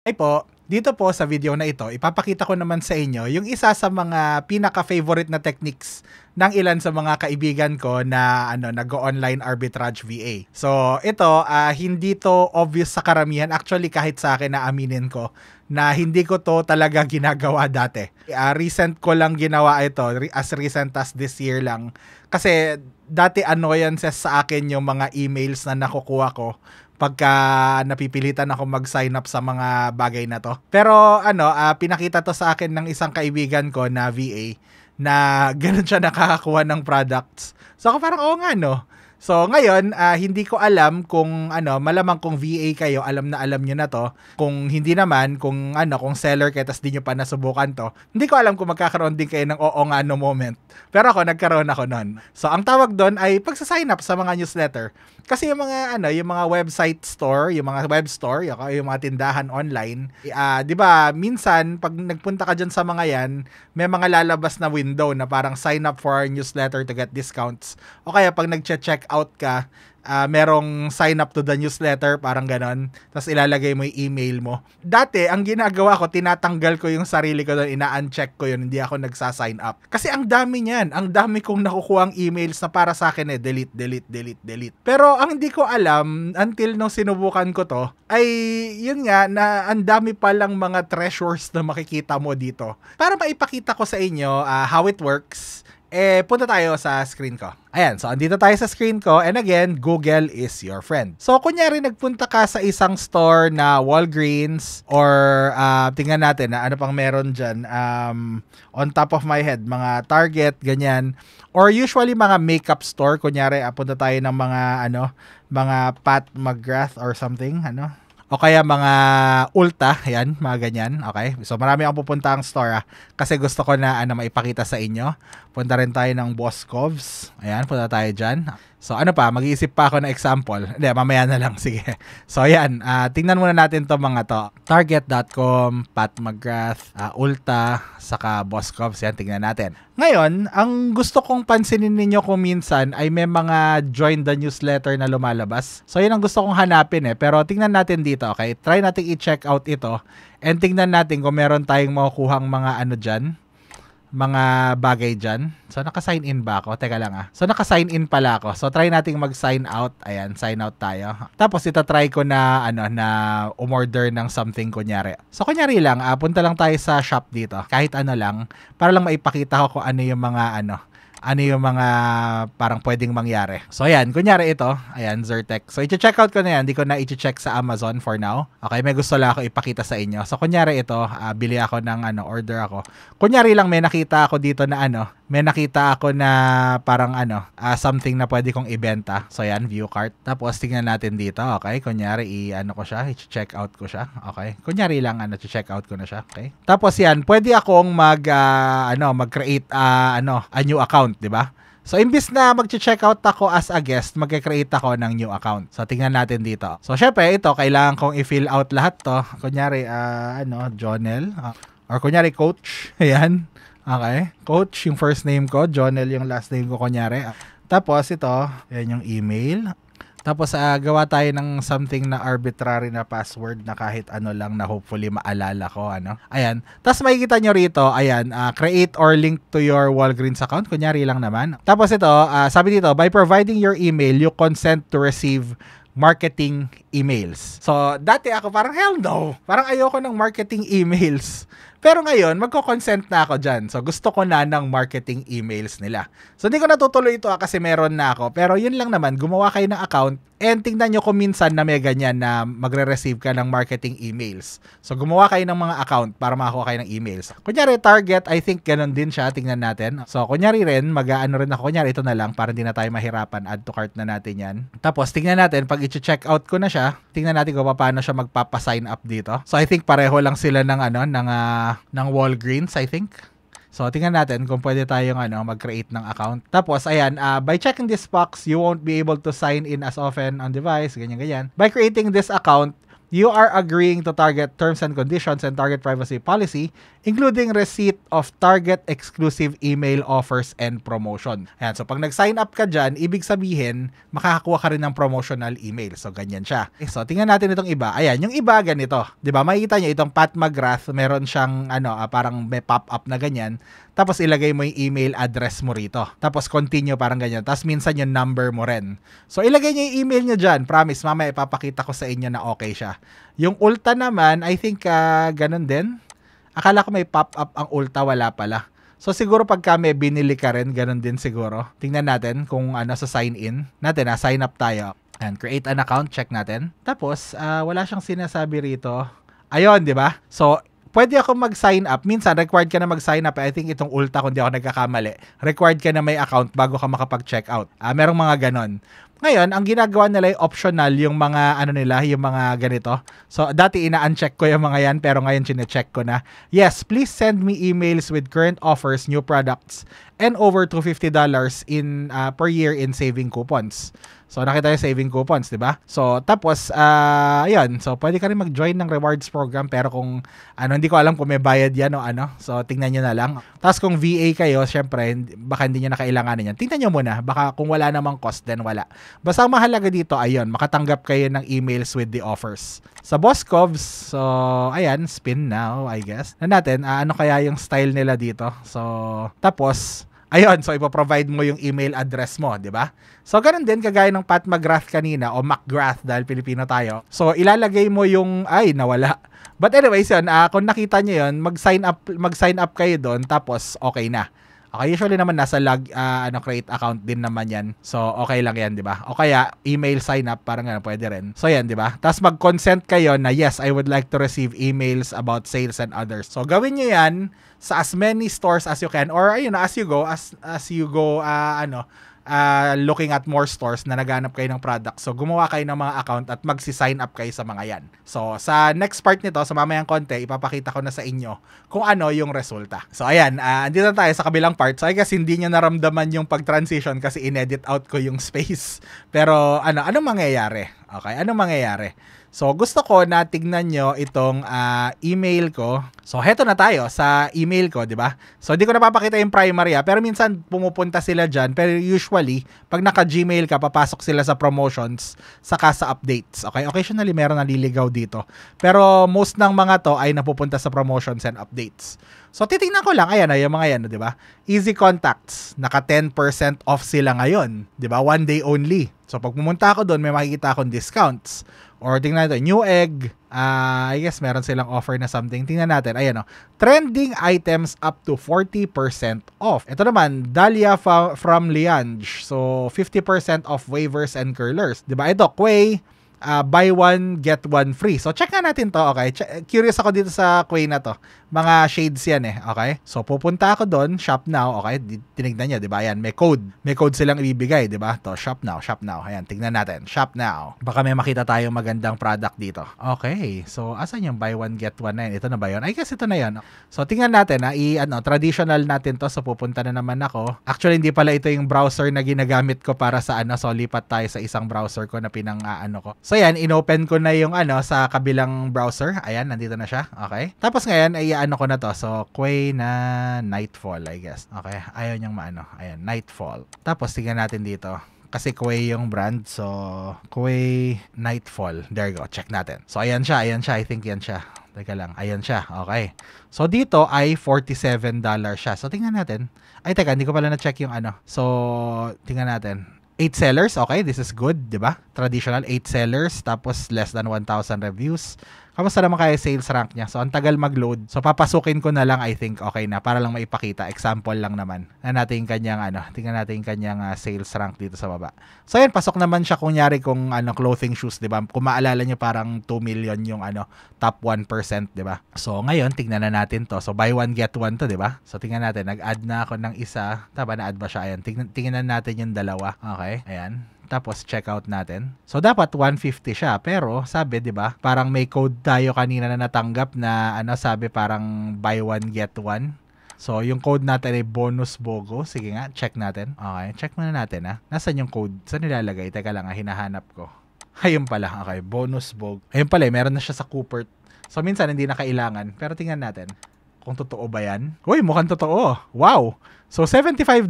Ay po, dito po sa video na ito, ipapakita ko naman sa inyo yung isa sa mga pinaka-favorite na techniques ng ilan sa mga kaibigan ko na nag-online arbitrage VA. So, ito hindi to obvious sa karamihan. Actually, kahit sa akin na aminin ko na hindi ko to talaga ginagawa dati. Recent ko lang ginawa ito, as recent as this year lang. Kasi dati annoyances sa akin yung mga emails na nakukuha ko pagka napipilitan ako mag-sign up sa mga bagay na to. Pero pinakita to sa akin ng isang kaibigan ko na VA na ganun siya nakakakuha ng products. So ako parang oo nga no. So ngayon, hindi ko alam kung malamang kung VA kayo, alam nyo na to. Kung hindi naman, kung seller kayo tas di nyo pa nasubukan to, hindi ko alam kung magkakaroon din kayo ng oo nga no moment. Pero ako, nagkaroon ako nun. So ang tawag doon ay pagsa-sign up sa mga newsletter. Kasi yung mga website store, yung mga web store, yung mga tindahan online, 'di ba, minsan pag nagpunta ka diyan sa mga 'yan, may mga lalabas na window na parang sign up for our newsletter to get discounts. O kaya pag nagche-check out ka, merong sign up to the newsletter, parang ganon. Tapos ilalagay mo yung email mo. Dati, ang ginagawa ko, tinatanggal ko yung sarili ko doon, ina-uncheck ko yun, hindi ako nagsa-sign up. Kasi ang dami niyan, ang dami kong nakukuhang emails na para sa akin delete, delete, delete, delete. Pero ang hindi ko alam, until nung sinubukan ko to, ay yun nga, na ang dami palang mga treasures na makikita mo dito. Para maipakita ko sa inyo how it works, punta tayo sa screen ko. Ayan, so andito tayo sa screen ko, and again, Google is your friend. So kunyari nagpunta ka sa isang store na Walgreens or tingnan natin na ano pang meron dyan, on top of my head, mga Target, ganyan, or usually mga makeup store. Kunyari punta tayo ng mga Pat McGrath or something, o kaya mga Ulta, yan, mga ganyan. Okay? So marami akong pupuntahang store kasi gusto ko na maipakita sa inyo. Punta rin tayo ng Boscov's. Ayan, punta tayo dyan. So mag-iisip pa ako ng example. Hindi, mamaya na lang. Sige. So ayan, tingnan muna natin to mga to. Target.com, Pat McGrath, Ulta, saka Boscov's. Yan, tingnan natin. Ngayon, ang gusto kong pansinin ninyo kung minsan ay may mga join the newsletter na lumalabas. So yun ang gusto kong hanapin Pero tingnan natin dito, okay? Try natin i-check out ito. And tingnan natin kung meron tayong makukuhang mga dyan, mga bagay dyan. So, naka-sign in ba ako? Teka lang So, naka-sign in pala ako. So, try nating mag-sign out. Ayan, sign out tayo. Tapos, try ko na, na umorder ng something, kunyari. So, kunyari lang, punta lang tayo sa shop dito. Kahit lang, para lang maipakita ko kung ano yung mga parang pwedeng mangyari. So, ayan. Kunyari ito. Ayan, Zyrtec. So, i-check out ko na yan. Hindi ko na i-check sa Amazon for now. Okay, may gusto lang ako ipakita sa inyo. So, kunyari ito, bili ako ng order ako. Kunyari lang may nakita ako dito na may nakita ako na parang something na pwede kong ibenta. So, ayan, view cart. Tapos, tingnan natin dito. Okay, kunyari, ko siya. I-check out ko siya. Okay. Kunyari lang, check out ko na siya. Okay. Tapos, yan, pwede akong mag-create, a new account. Diba? So, imbis na mag-check out ako as a guest, mag-create ako ng new account. So, tingnan natin dito. So, syempre, ito, kailangan kong i-fill out lahat to. Kunyari, Jonel. Or kunyari, Coach. Ayan. Okay. Coach, yung first name ko. Jonel, yung last name ko, kunyari. Tapos, ito, yan yung email. Tapos gawa tayo ng something na arbitrary na password na kahit lang na hopefully maalala ko Ayan. Tapos makikita nyo rito, ayan, create or link to your Walgreens account. Kunyari lang naman. Tapos ito, sabi dito, by providing your email, you consent to receive marketing emails. So, dati ako parang hell no. Parang ayoko ng marketing emails. Pero ngayon, magko-consent na ako dyan. So, gusto ko na ng marketing emails nila. So, hindi ko natutuloy ito kasi meron na ako. Pero yun lang naman, gumawa kayo ng account and tingnan nyo kung minsan na may ganyan na magre-receive ka ng marketing emails. So, gumawa kayo ng mga account para makakuha kayo ng emails. Kunyari, Target, I think ganun din siya. Tingnan natin. So, kunyari rin, rin ako. Kunyari, ito na lang para hindi na tayo mahirapan. Add to cart na natin yan. Tapos, tingnan natin, pag i-check out ko na siya, tingnan natin kung paano siya magpapasign up dito. So, I think pareho lang sila ng Walgreens, I think. So, tingnan natin kung pwede tayong mag-create ng account. Tapos, ayan, by checking this box, you won't be able to sign in as often on device, ganyan-ganyan. By creating this account, You are agreeing to Target terms and conditions and Target privacy policy, including receipt of Target exclusive email offers and promotion. Ayan, so pag nag-sign up ka dyan, ibig sabihin, makakakuha ka rin ng promotional email. So, ganyan siya. Okay, so, tingnan natin itong iba. Ayan, yung iba ganito. 'Di ba? Makikita nyo itong Pat McGrath, meron siyang parang may pop-up na ganyan. Tapos ilagay mo yung email address mo rito. Tapos continue, parang ganyan. Tapos minsan yung number mo rin. So, ilagay nyo yung email nyo dyan. Promise, mamaya ipapakita ko sa inyo na okay siya. Yung Ulta naman, I think ganun din. Akala ko may pop-up ang Ulta, wala pala. So, siguro pagka may binili ka rin, ganun din siguro. Tingnan natin kung sa sign in. Natin, sign up tayo. And create an account, check natin. Tapos, wala siyang sinasabi rito. Ayun, di ba? So, pwede ako mag-sign up. Minsan, required ka na mag-sign up. I think itong Ulta, kung di ako nagkakamali, required ka na may account bago ka makapag-check out. Merong mga ganon. Ngayon, ang ginagawa nila ay optional yung mga yung mga ganito. So, dati ina-uncheck ko yung mga yan, pero ngayon chine-check ko na. Yes, please send me emails with current offers, new products, and over $250 in per year in saving coupons. So, nakita yung saving coupons, di ba? So, tapos, ayun. So, pwede ka rin mag-join ng rewards program, pero kung, hindi ko alam kung may bayad yan o ano. So, tingnan nyo na lang. Tapos, kung VA kayo, syempre, baka hindi nyo na kailanganin yan. Tingnan nyo muna. Baka kung wala namang cost, then wala. Basta ang mahalaga dito, ayun, makatanggap kayo ng emails with the offers. Sa Boscovs, so, ayan, spin now, I guess. Na natin, ano kaya yung style nila dito? So, tapos, ayun, so ipoprovide mo yung email address mo, di ba? So, ganun din, kagaya ng Pat McGrath kanina, o McGrath dahil Pilipino tayo. So, ilalagay mo yung, nawala. But anyways, yun, kung nakita nyo yun, mag-sign up kayo doon, tapos okay na. Okay, usually naman nasa create account din naman yan. So, okay lang yan, di ba? O kaya, email sign up, parang pwede rin. So, yan, di ba? Tapos mag-consent kayo na, yes, I would like to receive emails about sales and others. So, gawin nyo yan sa as many stores as you can, or ayun, as you go, looking at more stores na naghanap kayo ng product. So, gumawa kayo ng mga account at magsi-sign up kayo sa mga yan. So, sa next part nito, sa mamayang konti, ipapakita ko na sa inyo kung ano yung resulta. So, ayan, andito na tayo sa kabilang part. So, I guess hindi nyo naramdaman yung pag-transition kasi in-edit out ko yung space. Pero, anong mangyayari? Okay, anong mangyayari? So, gusto ko na tignan nyo itong email ko. So, heto na tayo sa email ko, di ba? So, di ko napapakita yung primary, pero minsan pumupunta sila dyan. Pero usually, pag naka-Gmail ka, papasok sila sa promotions, saka sa updates. Okay? Occasionally, meron naliligaw dito. Pero most ng mga to ay napupunta sa promotions and updates. So, titingnan ko lang. Ayan na, yung mga yan, di ba? Easy Contacts. Naka 10% off sila ngayon. Di ba? 1 day only. So, pag pumunta ako doon, may makikita akong discounts. Or tingnan natin, Newegg, I guess meron silang offer na something. Tingnan natin, ayan o. Trending items up to 40% off. Ito naman, Dahlia from Liange. So, 50% off wavers and curlers. Diba? Ito, Quay, buy one, get one free. So, check nga natin to, okay? Curious ako dito sa Quay na to. Mga shades yan okay? So, pupunta ako doon, shop now, okay? Tinignan nyo, di ba? Ayan, may code. May code silang ibibigay, di ba? To, shop now, shop now. Ayan, tignan natin. Shop now. Baka may makita tayong magandang product dito. Okay, so, asan yung buy one, get one na yun? Ito na ba yun? I guess ito na yun. So, tingnan natin, traditional natin to. So, pupunta na naman ako. Actually, hindi pala ito yung browser na ginagamit ko para sa So, lipat tayo sa isang browser ko na ko. So, yan, inopen ko na yung sa kabilang browser. Ayan, nandito na siya. Okay. Tapos ngayon, ay ko na to. So, Quay na Nightfall, I guess. Okay. Ayaw niyang Ayan, Nightfall. Tapos, tingnan natin dito. Kasi Quay yung brand. So, Quay Nightfall. There you go. Check natin. So, ayan siya. Ayan siya. I think yan siya. Teka lang. Ayan siya. Okay. So, dito ay $47 siya. So, tingnan natin. Ay, teka. Hindi ko pala na-check yung So, tingnan natin. 8 sellers, okay, this is good, di ba? Traditional 8 sellers, tapos less than 1,000 reviews. Kamusta naman kaya sales rank niya? So, ang tagal mag-load. So, papasukin ko na lang, I think, okay na, para lang maipakita. Example lang naman. Tingnan natin yung kanyang, tingnan natin yung kanyang sales rank dito sa baba. So, ayan, pasok naman siya kunyari kung, clothing shoes, di ba? Kung maalala nyo, parang 2 million yung, top 1%, di ba? So, ngayon, tingnan na natin to. So, buy one, get one to, di ba? So, tingnan natin. Nag-add na ako ng isa. Tama, na-add ba siya? Ayan, tingnan natin yung dalawa. Okay, ayan. Tapos, check out natin. So, dapat 150 siya. Pero, sabi, di ba? Parang may code tayo kanina na natanggap na, sabi parang buy one, get one. So, yung code natin ay bonus BOGO. Sige nga, check natin. Okay, check muna natin, Nasaan yung code? Saan nilalagay? Teka lang, hinahanap ko. Ayun pala, okay, bonus bog. Ayun pala, meron na siya sa Coopert. So, minsan hindi na kailangan. Pero tingnan natin kung totoo ba yan. Uy, mukhang totoo. Wow! So, $75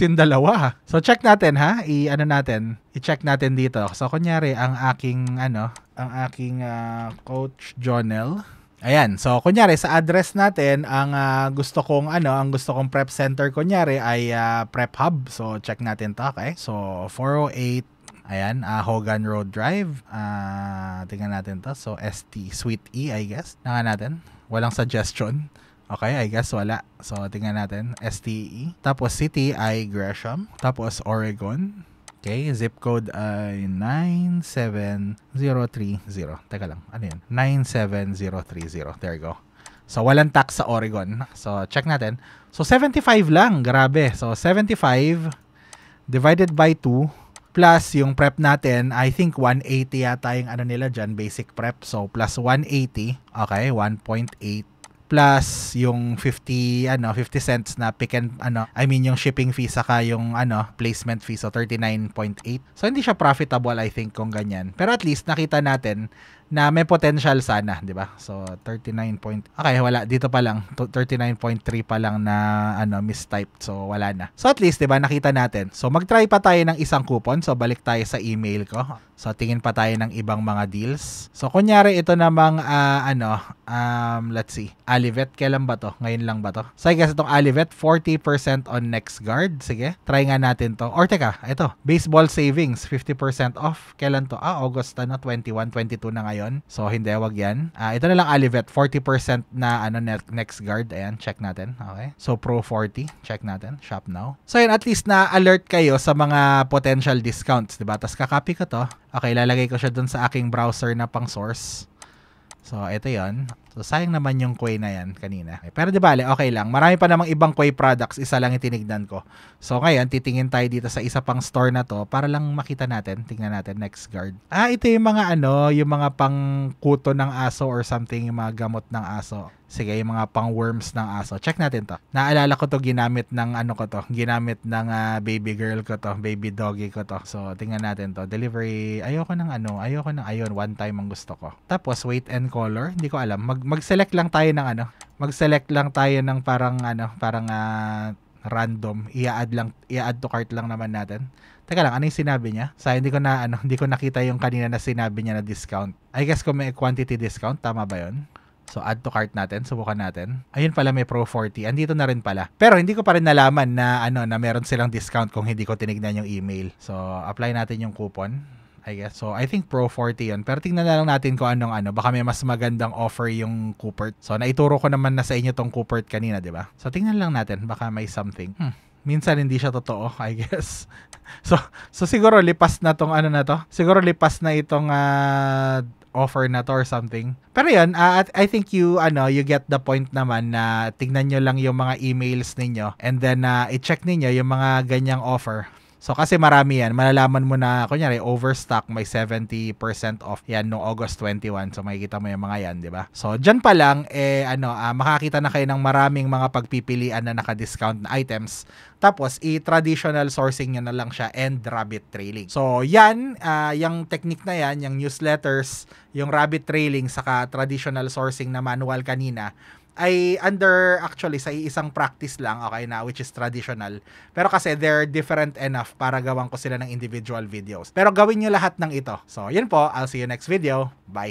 yung dalawa. So, check natin ha. I-check natin dito. So, kunyari, ang aking Coach Jonel. Ayan. So, kunyari, sa address natin, ang gusto kong prep center, kunyari, ay Prep Hub. So, check natin to, okay? So, 408, ayan, Hogan Road Drive. Tingnan natin to. So, ST, Suite E, I guess. Tingnan natin. Walang suggestion. Okay, I guess wala. So, tingnan natin. STE. Tapos, city ay Gresham. Tapos, Oregon. Okay, zip code ay 97030. Teka lang, ano yun? 97030. There you go. So, walang tax sa Oregon. So, check natin. So, 75 lang. Grabe. So, 75 divided by 2 plus yung prep natin, I think 180 yata yung ano nila dyan, basic prep. So, plus 180. Okay, 1.8. Plus yung 50 cents na yung shipping fee saka yung placement fee, so 39.8. So hindi siya profitable, I think, kung ganyan. Pero at least nakita natin na may potential sana, di ba? So 39 point. Okay, wala dito pa lang 39.3 pa lang na mistyped. So wala na. So at least, di ba, nakita natin. So mag-try pa tayo ng isang coupon. So balik tayo sa email ko. So tingin pa tayo ng ibang mga deals. So kunyari ito namang let's see. Alivet, kailan ba to? Ngayon lang ba to? So I guess itong Alivet, 40% on NextGuard. Sige, try nga natin to. Or teka, ito, baseball savings, 50% off. Kailan to? August 21, 22 na ngayon. So hindi, wag yan. Ito na lang Alivet, 40% na NextGuard. Ayan, check natin. Okay. So Pro 40, check natin. Shop now. So yun, at least na alert kayo sa mga potential discounts, diba? Tapos kakopy ko to. Okay, lalagay ko siya dun sa aking browser na pang source. So, ito yon. So, sayang naman yung Quay na yan kanina. Pero di bale, okay lang. Marami pa namang ibang Quay products. Isa lang yung tinignan ko. So, ngayon, titingin tayo dito sa isa pang store na to para lang makita natin. Tingnan natin, NextGuard. Ito yung mga yung mga pang kuto ng aso or something, yung mga gamot ng aso. Sige, yung mga pang worms ng aso. Check natin to. Naalala ko to, ginamit ng ginamit ng baby girl ko to, baby doggy ko to. So, tingnan natin to. Delivery, ayoko ng ayun, one time ang gusto ko. Tapos, weight and color, hindi ko alam. Mag-select lang tayo ng mag-select lang tayo ng parang random. I-add to cart lang naman natin. Teka lang, ano yung sinabi niya? Sa hindi ko nakita yung kanina na sinabi niya na discount. I guess kung may quantity discount, tama ba 'yon? So, add to cart natin. Subukan natin. Ayun pala, may Pro 40. Andito na rin pala. Pero hindi ko pa rin nalaman na na meron silang discount kung hindi ko tinignan yung email. So, apply natin yung coupon, I guess. So, I think Pro 40 yun. Pero tingnan na lang natin kung anong baka may mas magandang offer yung Coopert. So, naituro ko naman na sa inyo tong Coopert kanina, di ba? So, tingnan lang natin. Baka may something. Minsan hindi siya totoo, I guess. So siguro lipas na tong Siguro lipas na itong offer na to or something. Pero yun, I think you get the point naman na tignan nyo lang yung mga emails ninyo and then i-check ninyo yung mga ganyang offer. So, kasi marami yan. Malalaman mo na, kunyari, overstock, may 70% off yan no August 21. So, makikita mo yung mga yan, di ba? So, dyan pa lang, makakita na kayo ng maraming mga pagpipilian na naka-discount na items. Tapos, i-traditional sourcing nyo na lang siya and rabbit trailing. So, yan, yung technique na yan, yung newsletters, yung rabbit trailing, saka traditional sourcing na manual kanina, ay under actually sa isang practice lang, okay, na which is traditional. Pero kasi they're different enough para gawan ko sila ng individual videos. Pero gawin nyo lahat ng ito. So, yun po. I'll see you next video. Bye!